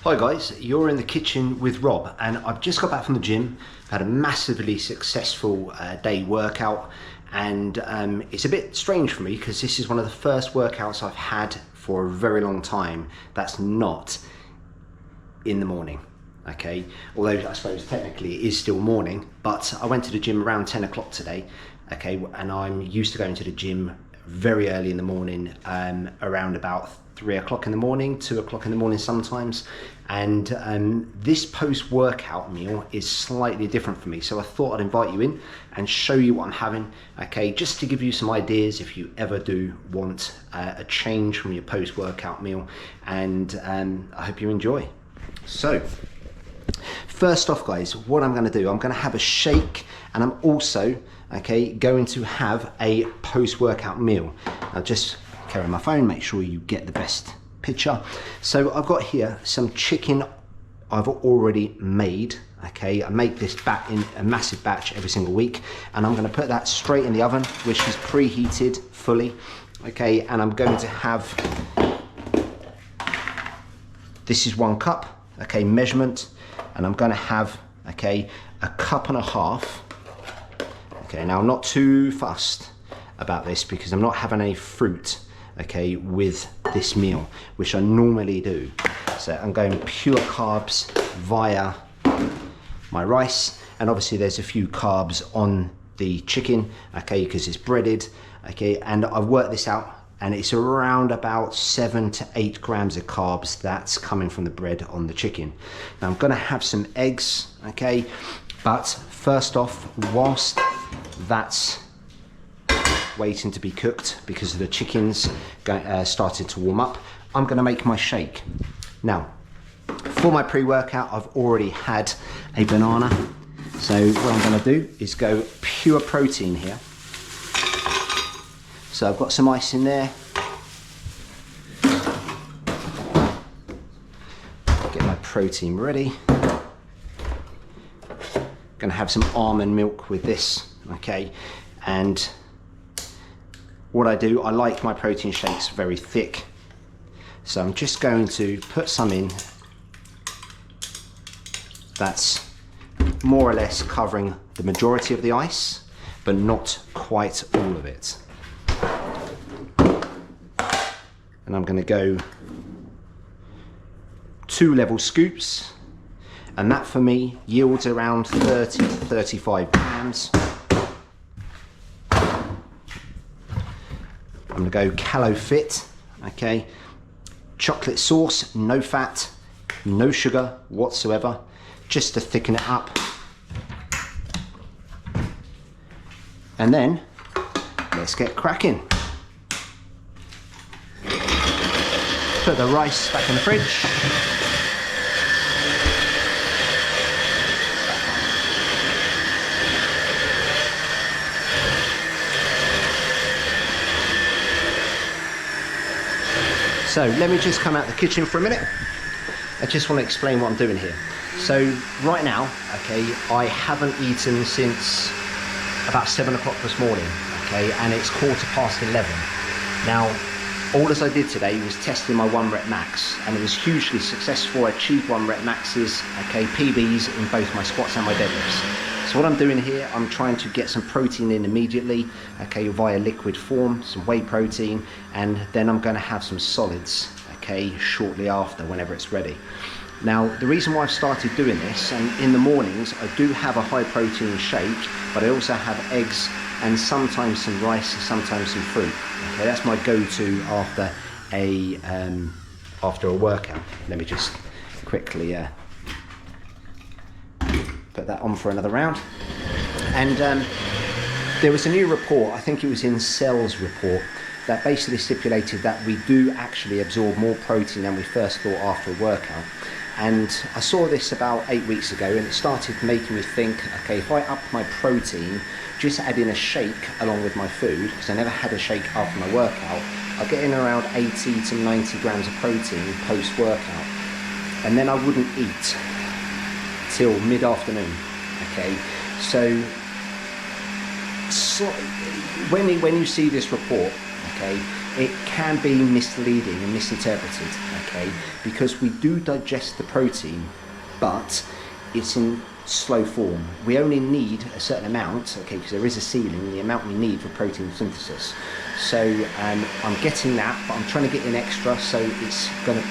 Hi guys, you're in the kitchen with Rob and I've just got back from the gym, had a massively successful day workout, and it's a bit strange for me because this is one of the first workouts I've had for a very long time that's not in the morning. Okay, although I suppose technically it is still morning, but I went to the gym around 10 o'clock today, okay, and I'm used to going to the gym very early in the morning, around about 3 o'clock in the morning, 2 o'clock in the morning sometimes, and this post-workout meal is slightly different for me, so I thought I'd invite you in and show you what I'm having, okay, just to give you some ideas if you ever do want a change from your post-workout meal, and I hope you enjoy. So first off guys, what I'm going to do, I'm going to have a shake, and I'm also going to have a post-workout meal. I'll just carry my phone, make sure you get the best picture. So I've got here some chicken I've already made. Okay, I make this in a massive batch every single week, and I'm going to put that straight in the oven, which is preheated fully. Okay, and I'm going to have, this is 1 cup, okay, measurement, and I'm going to have, okay, a cup and a half. Okay, now I'm not too fussed about this because I'm not having any fruit, okay, with this meal, which I normally do. So I'm going pure carbs via my rice, and obviously there's a few carbs on the chicken, okay, because it's breaded, okay, and I've worked this out, and it's around about 7 to 8 grams of carbs that's coming from the bread on the chicken. Now I'm going to have some eggs, okay, but first off, whilst that's waiting to be cooked because of the chickens started to warm up, I'm going to make my shake. Now for my pre-workout, I've already had a banana, so what I'm going to do is go pure protein here. So I've got some ice in there, get my protein ready. Going to have some almond milk with this, okay, and what I do, I like my protein shakes very thick, so I'm just going to put some in that's more or less covering the majority of the ice, but not quite all of it. And I'm going to go 2 level scoops, and that for me yields around 30 to 35 grams. I'm going to go Callowfit, okay, chocolate sauce, no fat, no sugar whatsoever, just to thicken it up. And then let's get cracking. Put the rice back in the fridge. So let me just come out the kitchen for a minute. I just want to explain what I'm doing here. So right now, okay, I haven't eaten since about 7 o'clock this morning, okay, and it's 11:15. Now, all as I did today was testing my 1 rep max, and it was hugely successful. I achieved 1 rep maxes, okay, PBs in both my squats and my deadlifts. So what I'm doing here, I'm trying to get some protein in immediately, okay, via liquid form, some whey protein, and then I'm going to have some solids, okay, shortly after, whenever it's ready. Now, the reason why I've started doing this, and in the mornings, I do have a high protein shake, but I also have eggs and sometimes some rice and sometimes some fruit. Okay, that's my go-to after a workout. Let me just quickly put that on for another round. And there was a new report, I think it was in Cell's report, that basically stipulated that we do actually absorb more protein than we first thought after a workout. And I saw this about 8 weeks ago, and it started making me think, okay, if I up my protein, just add in a shake along with my food, because I never had a shake after my workout, I'll get in around 80 to 90 grams of protein post-workout. And then I wouldn't eat till mid-afternoon, okay? So when you see this report, okay, it can be misleading and misinterpreted, okay, because we do digest the protein, but it's in slow form. We only need a certain amount, okay, because there is a ceiling, the amount we need for protein synthesis. So I'm getting that, but I'm trying to get in extra, so it's going to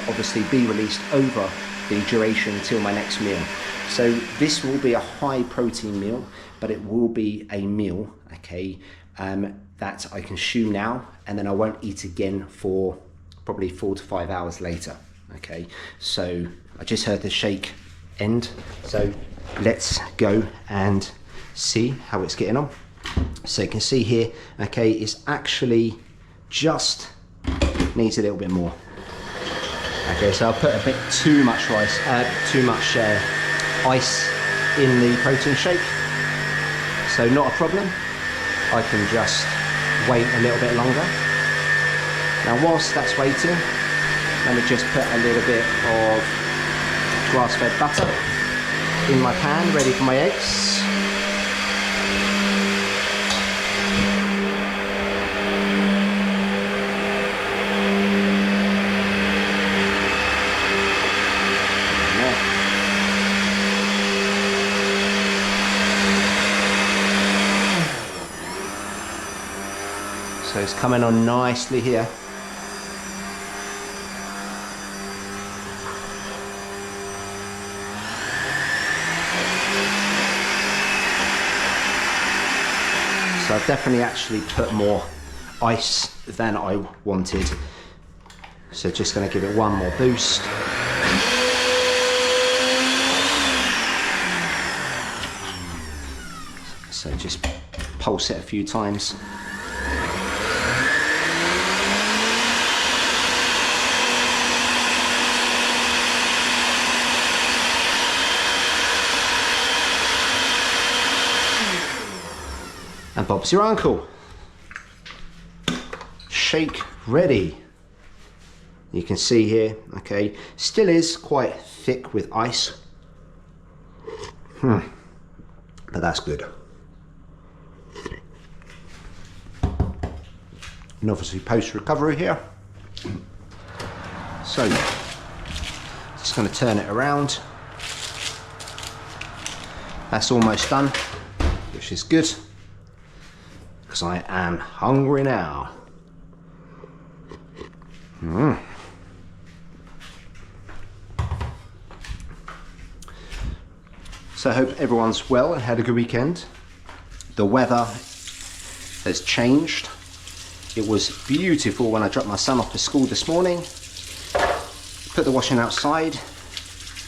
obviously be released over the duration until my next meal. So this will be a high protein meal, but it will be a meal, okay, that I consume now, and then I won't eat again for probably 4 to 5 hours later, okay. So I just heard the shake end, so let's go and see how it's getting on. So you can see here, okay, it's actually just needs a little bit more. Okay, so I'll put a bit too much ice in the protein shake, so not a problem. I can just wait a little bit longer. Now whilst that's waiting, let me just put a little bit of grass-fed butter in my pan, ready for my eggs. So it's coming on nicely here. So I've definitely actually put more ice than I wanted. So just going to give it one more boost. So just pulse it a few times. And Bob's your uncle. Shake ready. You can see here, okay, still is quite thick with ice. But that's good. And obviously post-recovery here. So, just going to turn it around. That's almost done, which is good, because I am hungry now. So I hope everyone's well and had a good weekend. The weather has changed. It was beautiful when I dropped my son off to school this morning. Put the washing outside,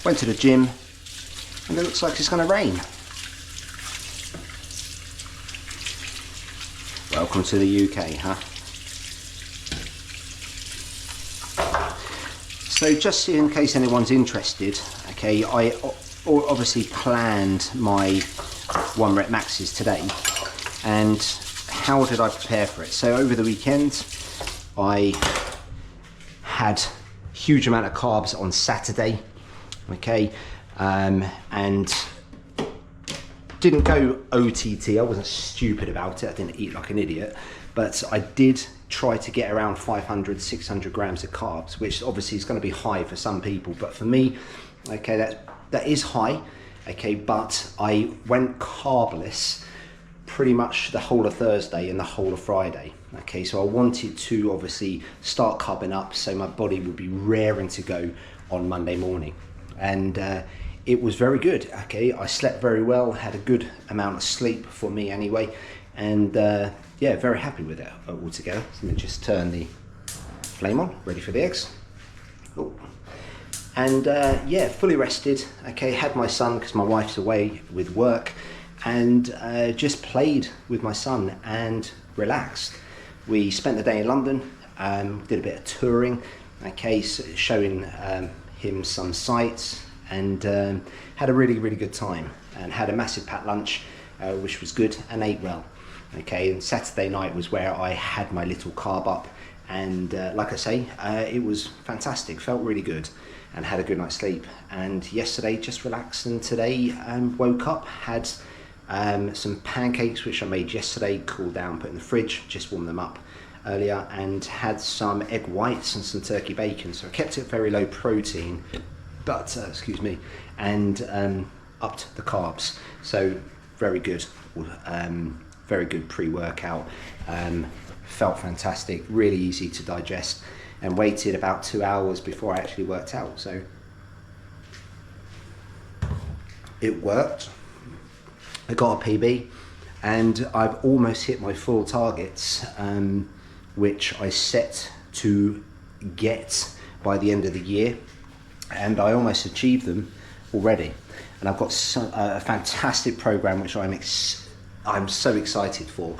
went to the gym, and it looks like it's going to rain. Welcome to the UK, huh? So just in case anyone's interested, okay, I obviously planned my 1 rep maxes today, and how did I prepare for it? So over the weekend I had a huge amount of carbs on Saturday, okay, and didn't go OTT. I wasn't stupid about it, I didn't eat like an idiot, but I did try to get around 500, 600 grams of carbs, which obviously is going to be high for some people, but for me, okay, that is high, okay, but I went carbless pretty much the whole of Thursday and the whole of Friday, okay, so I wanted to obviously start carbing up so my body would be raring to go on Monday morning, and it was very good, okay, I slept very well, had a good amount of sleep for me anyway, and yeah, very happy with it altogether. So let me just turn the flame on, ready for the eggs. Oh. And yeah, fully rested, okay, had my son because my wife's away with work, and just played with my son and relaxed. We spent the day in London, did a bit of touring, okay, so showing him some sights, and had a really, really good time, and had a massive packed lunch, which was good, and ate well. Okay, and Saturday night was where I had my little carb up, and like I say, it was fantastic, felt really good, and had a good night's sleep. And yesterday just relaxed, and today woke up, had some pancakes which I made yesterday, cooled down, put in the fridge, just warm them up earlier and had some egg whites and some turkey bacon. So I kept it very low protein, but excuse me, and upped the carbs. So very good, very good pre-workout. Felt fantastic, really easy to digest, and waited about 2 hours before I actually worked out. So it worked. I got a PB, and I've almost hit my full targets, which I set to get by the end of the year, and I almost achieved them already. And I've got a fantastic program which I'm so excited for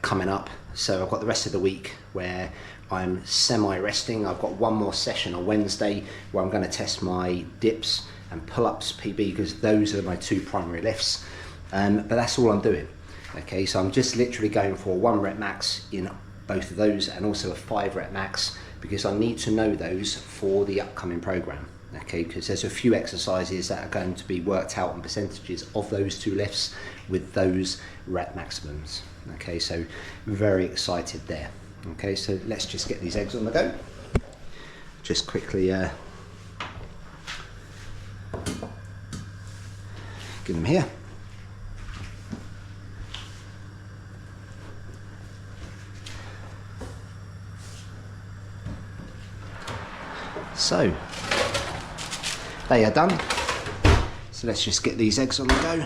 coming up. So I've got the rest of the week where I'm semi-resting. I've got one more session on Wednesday where I'm going to test my dips and pull-ups PB, because those are my two primary lifts. But that's all I'm doing. Okay, so I'm just literally going for a 1 rep max in both of those, and also a 5 rep max, because I need to know those for the upcoming program. Okay, because there's a few exercises that are going to be worked out on percentages of those two lifts with those rep maximums. Okay, so very excited there. Okay, so let's just get these eggs on the go. Just quickly get them here. So they are done. So let's just get these eggs on the go.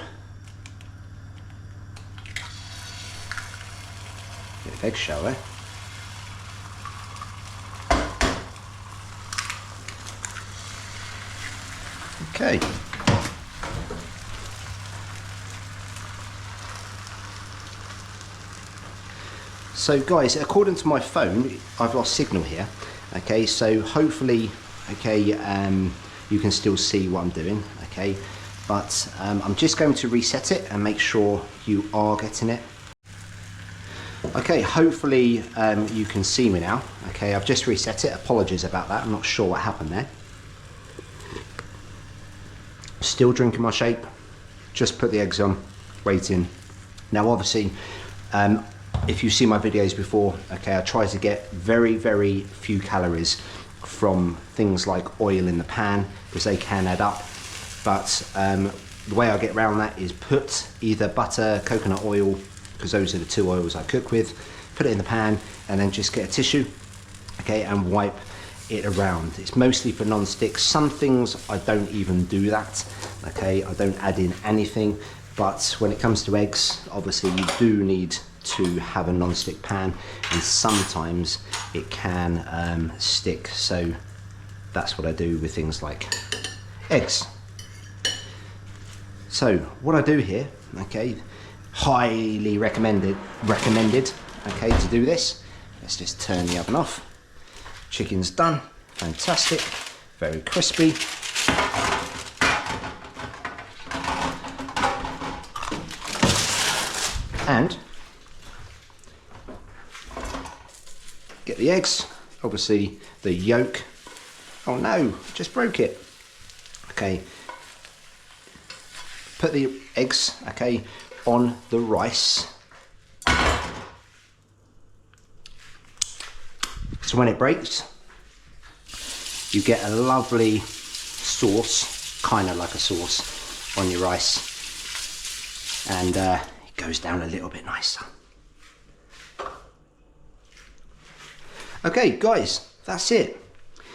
Bit of eggshell there. Okay. So guys, according to my phone, I've lost signal here. Okay, so hopefully, okay, you can still see what I'm doing. Okay, but I'm just going to reset it and make sure you are getting it. Okay, hopefully you can see me now. Okay, I've just reset it. Apologies about that. I'm not sure what happened there. Still drinking my shake. Just put the eggs on, waiting. Now obviously, if you see my videos before, okay, I try to get very, very few calories from things like oil in the pan, because they can add up. But the way I get around that is put either butter, coconut oil, because those are the two oils I cook with, put it in the pan, and then just get a tissue, okay, and wipe it around. It's mostly for non-stick. Some things I don't even do that, okay, I don't add in anything. But when it comes to eggs, obviously you do need to have a non-stick pan, and sometimes it can stick, so that's what I do with things like eggs. So what I do here, okay, highly recommended, okay, to do this. Let's just turn the oven off. Chicken's done, fantastic, very crispy. And get the eggs, obviously the yolk. Oh no, just broke it. Okay, put the eggs, okay, on the rice. So when it breaks, you get a lovely sauce, kind of like a sauce, on your rice, and it goes down a little bit nicer. Okay guys, that's it.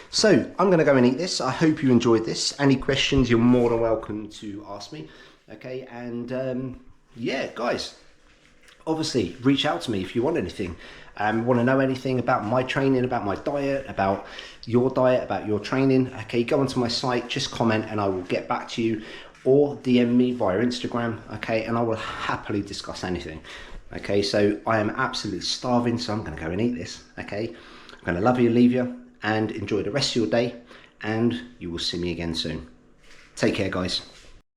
So I'm going to go and eat this. I hope you enjoyed this. Any questions, you're more than welcome to ask me. Okay, and yeah guys, obviously reach out to me if you want anything. Want to know anything about my training, about my diet, about your training, okay, go onto my site, just comment and I will get back to you, or DM me via Instagram, okay, and I will happily discuss anything. Okay, so I am absolutely starving, so I'm going to go and eat this. Okay, I'm going to love you, leave you, and enjoy the rest of your day, and you will see me again soon. Take care guys.